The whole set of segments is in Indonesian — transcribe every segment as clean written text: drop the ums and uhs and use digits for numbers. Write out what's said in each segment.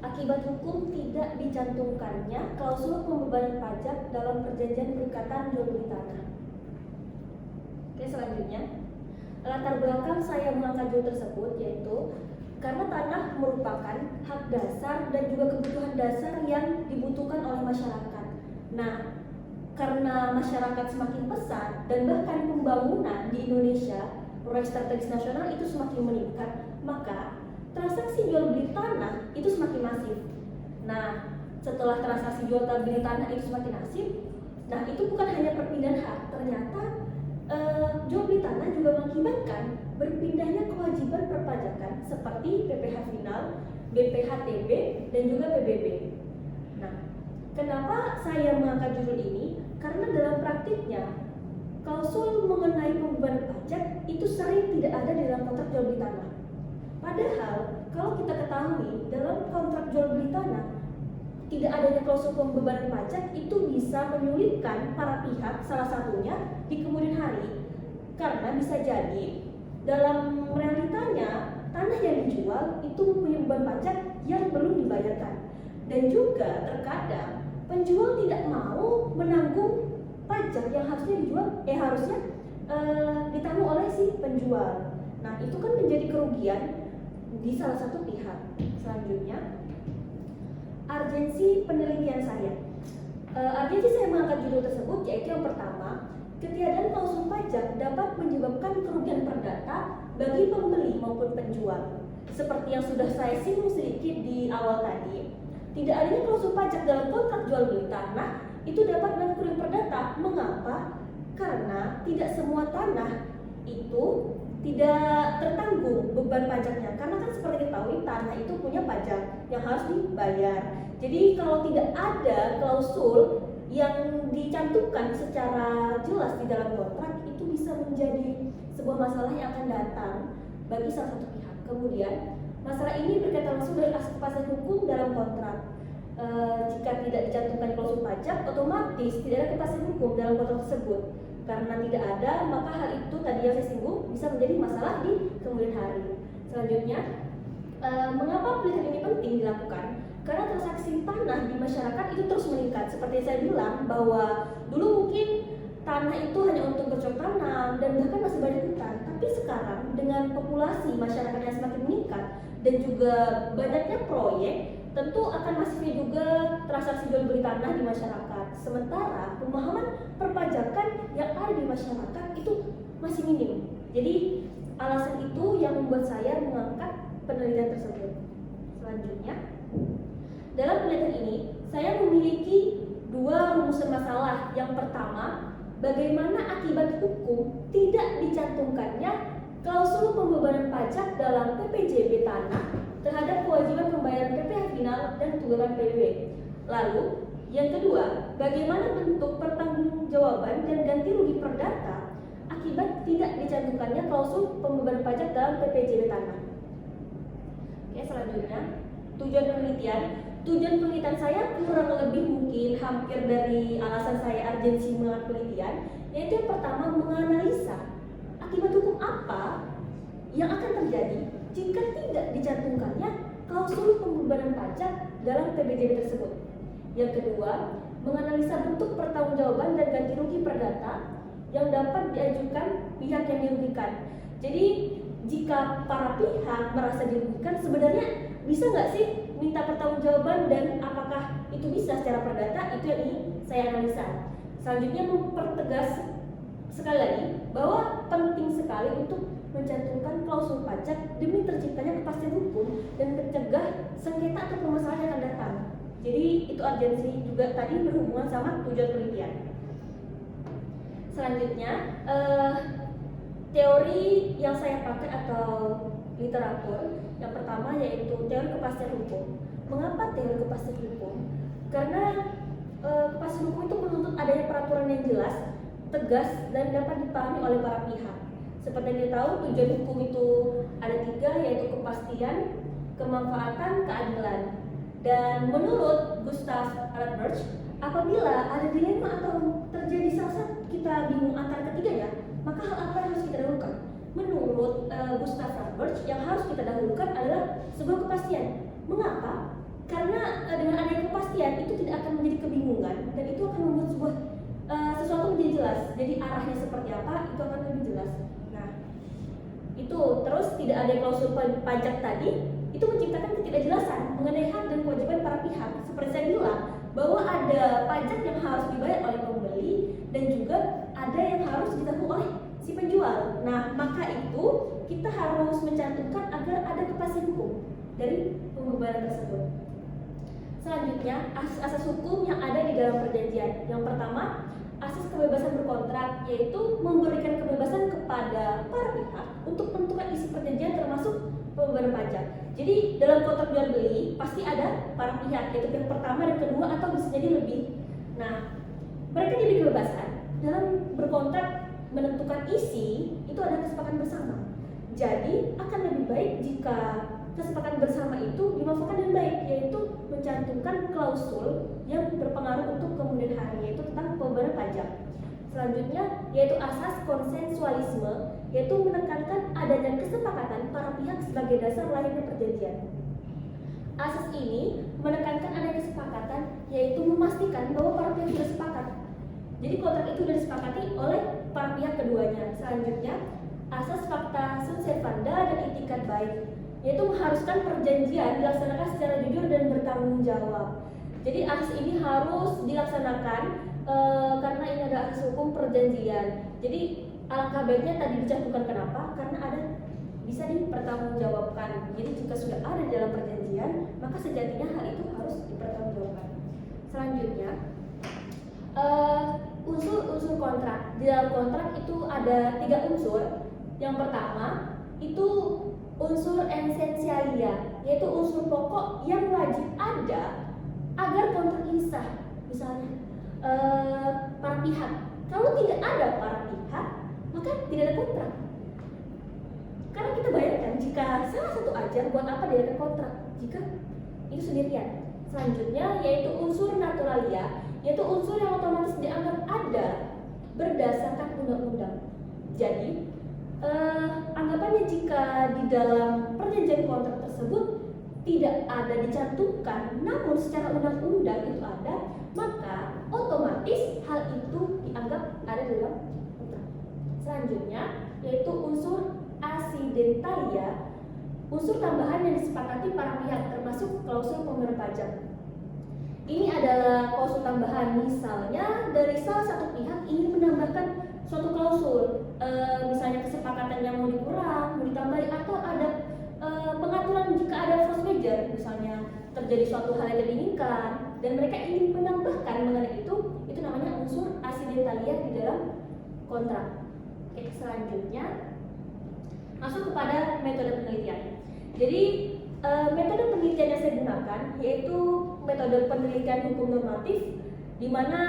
akibat hukum tidak dicantumkannya klausul pembebanan pajak dalam perjanjian berikatan jual beli tanah. Oke, selanjutnya latar belakang saya mengangkat judul tersebut yaitu karena tanah merupakan hak dasar dan juga kebutuhan dasar yang dibutuhkan oleh masyarakat. Nah, karena masyarakat semakin pesat dan bahkan pembangunan di Indonesia, proyek strategis nasional itu semakin meningkat, maka transaksi jual beli tanah itu semakin masif. Nah, setelah transaksi jual beli tanah itu semakin masif, nah itu bukan hanya perpindahan hak, ternyata jual beli tanah juga mengakibatkan berpindahnya kewajiban perpajakan seperti PPh final, BPhtB, dan juga PBB. Nah, kenapa saya mengangkat judul ini? Karena dalam praktiknya klausul mengenai pembebanan pajak itu sering tidak ada di dalam kontrak jual beli tanah. Padahal kalau kita ketahui dalam kontrak jual beli tanah tidak adanya klausul pembebanan pajak itu bisa menyulitkan para pihak, salah satunya di kemudian hari, karena bisa jadi dalam realitanya tanah yang dijual itu mempunyai beban pajak yang belum dibayarkan, dan juga terkadang penjual tidak mau menanggung pajak yang harusnya ditanggung oleh si penjual. Nah, itu kan menjadi kerugian di salah satu pihak. Selanjutnya, urgensi penelitian saya. Urgensi saya mengangkat judul tersebut yaitu yang pertama, ketiadaan klausul pajak dapat menyebabkan kerugian perdata bagi pembeli maupun penjual. Seperti yang sudah saya singgung sedikit di awal tadi, tidak adanya klausul pajak dalam kontrak jual beli tanah itu dapat menyebabkan kerugian perdata. Mengapa? Karena tidak semua tanah itu tidak tertanggung beban pajaknya, karena kan seperti diketahui tanah itu punya pajak yang harus dibayar. Jadi kalau tidak ada klausul yang dicantumkan secara jelas di dalam kontrak, itu bisa menjadi sebuah masalah yang akan datang bagi salah satu pihak. Kemudian masalah ini berkaitan langsung dengan aspek pasal hukum dalam kontrak. Jika tidak dicantumkan klausul pajak, otomatis tidak ada kepastian hukum dalam kontrak tersebut. Karena tidak ada, maka hal itu tadi yang saya singgung bisa menjadi masalah di kemudian hari. Selanjutnya, mengapa penelitian ini penting dilakukan? Karena transaksi tanah di masyarakat itu terus meningkat. Seperti yang saya bilang bahwa dulu mungkin tanah itu hanya untuk bercocok tanam dan bahkan masih banyak hutan. Tapi sekarang dengan populasi masyarakat yang semakin meningkat dan juga banyaknya proyek, tentu akan masifnya juga transaksi jual beli tanah di masyarakat. Sementara pemahaman perpajakan yang ada di masyarakat itu masih minim. Jadi alasan itu yang membuat saya mengangkat penelitian tersebut. Selanjutnya, dalam penelitian ini saya memiliki dua rumusan masalah. Yang pertama, bagaimana akibat hukum tidak dicantumkannya klausul pembebanan pajak dalam PPJB tanah terhadap kewajiban pembayaran PPh final dan tunggakan PBB. Lalu, yang kedua, bagaimana bentuk pertanggungjawaban dan ganti rugi perdata akibat tidak dicantumkannya klausul pembebanan pajak dalam PPJB tanah. Oke, selanjutnya, tujuan penelitian. Tujuan penelitian saya kurang lebih mungkin hampir dari alasan saya urgensi melakukan penelitian, yaitu yang pertama, menganalisa akibat hukum apa yang akan terjadi jika tidak dicantumkannya klausul pembebanan pajak dalam PPJB tersebut. Yang kedua, menganalisa bentuk pertanggungjawaban dan ganti rugi perdata yang dapat diajukan pihak yang dirugikan. Jadi, jika para pihak merasa dirugikan, sebenarnya bisa nggak sih minta pertanggungjawaban dan apakah itu bisa secara perdata? Itu yang ingin saya analisa. Selanjutnya, mempertegas sekali lagi bahwa penting sekali untuk mencantumkan klausul pajak demi terciptanya kepastian hukum dan mencegah sengketa atau permasalahan yang akan datang. Jadi itu urgensi juga tadi berhubungan sama tujuan penelitian. Selanjutnya, teori yang saya pakai atau literatur yang pertama yaitu teori kepastian hukum. Mengapa teori kepastian hukum? Karena kepastian hukum itu menuntut adanya peraturan yang jelas, tegas, dan dapat dipahami oleh para pihak. Seperti yang kita tahu, tujuan hukum itu ada 3, yaitu kepastian, kemanfaatan, keadilan. Dan menurut Gustav Rothbard, apabila ada dilema atau terjadi salah satu kita bingung antara ketiganya, maka hal apa yang harus kita dahulukan? Menurut Gustav Rothbard, yang harus kita dahulukan adalah sebuah kepastian. Mengapa? Karena dengan adanya kepastian itu tidak akan menjadi kebingungan dan itu akan membuat sebuah sesuatu menjadi jelas. Jadi arahnya seperti apa itu akan lebih jelas. Nah, itu terus tidak ada klausul pajak tadi itu menciptakan ketidakjelasan mengenai hak dan kewajiban para pihak. Seperti saya bilang bahwa ada pajak yang harus dibayar oleh pembeli dan juga ada yang harus ditanggung oleh si penjual. Nah, maka itu kita harus mencantumkan agar ada kepastian hukum dari pembebanan tersebut. Selanjutnya, asas-asas hukum yang ada di dalam perjanjian. Yang pertama, asas kebebasan berkontrak, yaitu memberikan kebebasan kepada para pihak untuk menentukan isi perjanjian termasuk pembebanan pajak. Jadi dalam kontrak jual beli pasti ada para pihak, yaitu pihak pertama dan kedua atau bisa jadi lebih. Nah, mereka diberi kebebasan dalam berkontrak menentukan isi itu ada kesepakatan bersama. Jadi akan lebih baik jika kesepakatan bersama itu dimanfaatkan dengan baik, yaitu mencantumkan klausul yang berpengaruh untuk kemudian hari, yaitu tentang pembebanan pajak. Selanjutnya yaitu asas konsensualisme, yaitu menekankan adanya kesepakatan para pihak sebagai dasar lahirnya perjanjian. Asas ini menekankan adanya kesepakatan, yaitu memastikan bahwa para pihak sudah sepakat. Jadi kontrak itu sudah disepakati oleh para pihak keduanya. Selanjutnya asas fakta sunt servanda dan itikat baik, yaitu mengharuskan perjanjian dilaksanakan secara jujur dan bertanggung jawab. Jadi asas ini harus dilaksanakan karena ini ada asas hukum perjanjian. Jadi alangkah baiknya tadi dicantumkan kenapa? Karena ada bisa dipertanggungjawabkan. Jadi jika sudah ada di dalam perjanjian, maka sejatinya hal itu harus dipertanggungjawabkan. Selanjutnya unsur-unsur kontrak. Di dalam kontrak itu ada 3 unsur. Yang pertama itu unsur esensialia, yaitu unsur pokok yang wajib ada agar kontrak ini sah. Misalnya para pihak. Kalau tidak ada para pihak, maka tidak ada kontrak. Karena kita bayangkan jika salah satu aja, buat apa dia ada kontrak jika itu sendirian. Selanjutnya yaitu unsur naturalia, yaitu unsur yang otomatis dianggap ada berdasarkan undang-undang. Jadi anggapannya jika di dalam perjanjian kontrak tersebut tidak ada dicantumkan, namun secara undang-undang itu ada, maka otomatis hal itu dianggap ada dalam kontrak. Selanjutnya yaitu unsur accidentalia, unsur tambahan yang disepakati para pihak termasuk klausul pembebanan pajak. Ini adalah klausul tambahan, misalnya dari salah satu pihak ingin menambahkan suatu klausul, misalnya kesepakatannya mau dikurang, mau ditambahi, atau ada pengaturan jika ada force majeure, misalnya terjadi suatu hal yang tidak diinginkan dan mereka ingin menambahkan mengenai itu namanya unsur accidentalia di dalam kontrak. Oke, selanjutnya masuk kepada metode penelitian. Jadi metode penelitian yang saya gunakan yaitu metode penelitian hukum normatif, di mana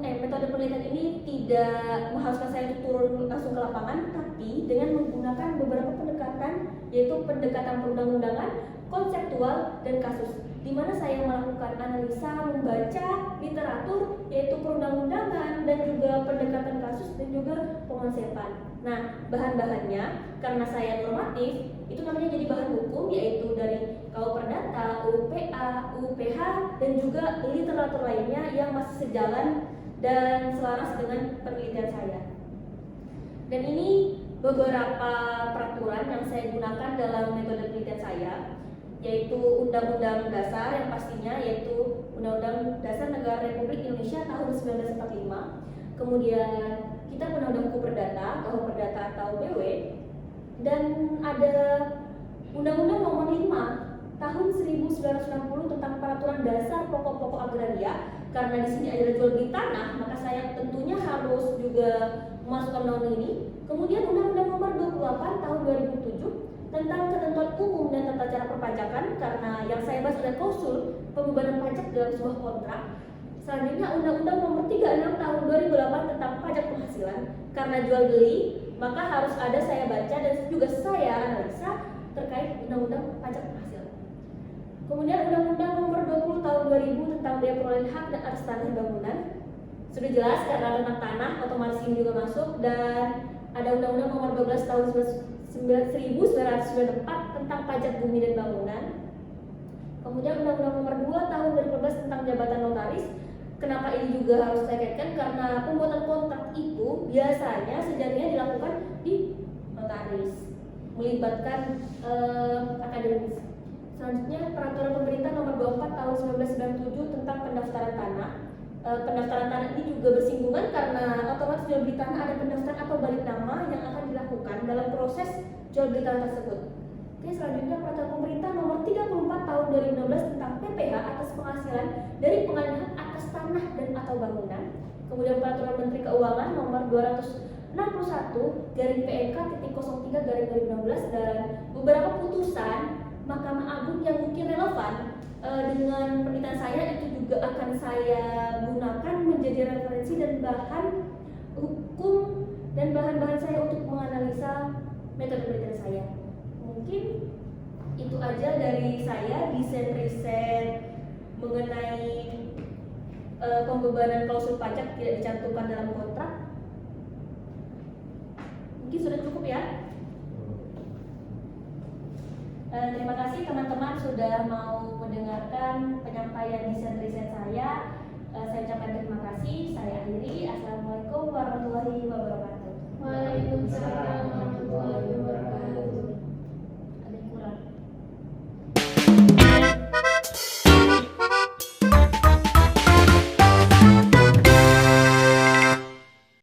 metode penelitian ini tidak mengharuskan saya untuk turun langsung ke lapangan, tapi dengan menggunakan beberapa pendekatan, yaitu pendekatan perundang-undangan, konseptual, dan kasus, di mana saya melakukan analisa, membaca literatur, yaitu perundang-undangan dan juga pendekatan kasus dan juga pengonsepan. Nah, bahan-bahannya karena saya normatif, itu namanya jadi bahan hukum, yaitu dari KU Perdata, UPA, UPH, dan juga literatur lainnya yang masih sejalan dan selaras dengan penelitian saya. Dan ini beberapa peraturan yang saya gunakan dalam metode penelitian saya, yaitu Undang-Undang Dasar yang pastinya, yaitu Undang-Undang Dasar Negara Republik Indonesia tahun 1945, kemudian kita Undang-Undang Hukum Perdata, KU Perdata atau BW, dan ada Undang-Undang Nomor 5 tahun 1960 tentang Peraturan Dasar Pokok-pokok Agraria. Karena di sini ada jual beli tanah, maka saya tentunya harus juga memasukkan undang-undang ini. Kemudian Undang-Undang Nomor 28 tahun 2007 tentang ketentuan umum dan tata cara perpajakan, karena yang saya bahas adalah klausul pembebanan pajak dalam sebuah kontrak. Selanjutnya Undang-Undang Nomor 36 tahun 2008 tentang pajak penghasilan, karena jual beli maka harus ada saya baca dan juga saya analisa terkait Undang-Undang pajak penghasilan. Kemudian Undang-Undang Nomor 20 tahun 2000 tentang biaya perolehan hak dan atas tanah bangunan, sudah jelas karena tentang tanah otomatis ini juga masuk. Dan ada Undang-Undang Nomor 12 tahun 1994 tentang pajak bumi dan bangunan. Kemudian Undang-Undang Nomor 2 Tahun 2015 tentang Jabatan Notaris. Kenapa ini juga harus saya kaitkan? Karena pembuatan kontrak itu biasanya sejatinya dilakukan di notaris, melibatkan akademis. Selanjutnya Peraturan Pemerintah Nomor 24 Tahun 1997 tentang pendaftaran tanah. Pendaftaran tanah ini juga bersinggungan karena otomatis jual beli tanah ada pendaftaran atau balik nama yang akan dilakukan dalam proses jual beli tanah tersebut. Oke, selanjutnya Peraturan Pemerintah Nomor 34 Tahun 2016 tentang PPh atas penghasilan dari pengalihan atas tanah dan atau bangunan. Kemudian Peraturan Menteri Keuangan Nomor 261/PMK.03/2016 dan beberapa putusan Mahkamah Agung yang mungkin relevan dengan penelitian saya itu juga akan saya gunakan menjadi referensi dan bahan hukum dan bahan-bahan saya untuk menganalisa metode penelitian saya. Mungkin itu aja dari saya, desain riset mengenai pembebanan klausul pajak tidak dicantumkan dalam kontrak. Mungkin sudah cukup ya. Terima kasih teman-teman sudah mau mendengarkan penyampaian desain riset saya. Saya ucapkan terima kasih. Saya akhiri. Assalamualaikum warahmatullahi wabarakatuh. Waalaikumsalam.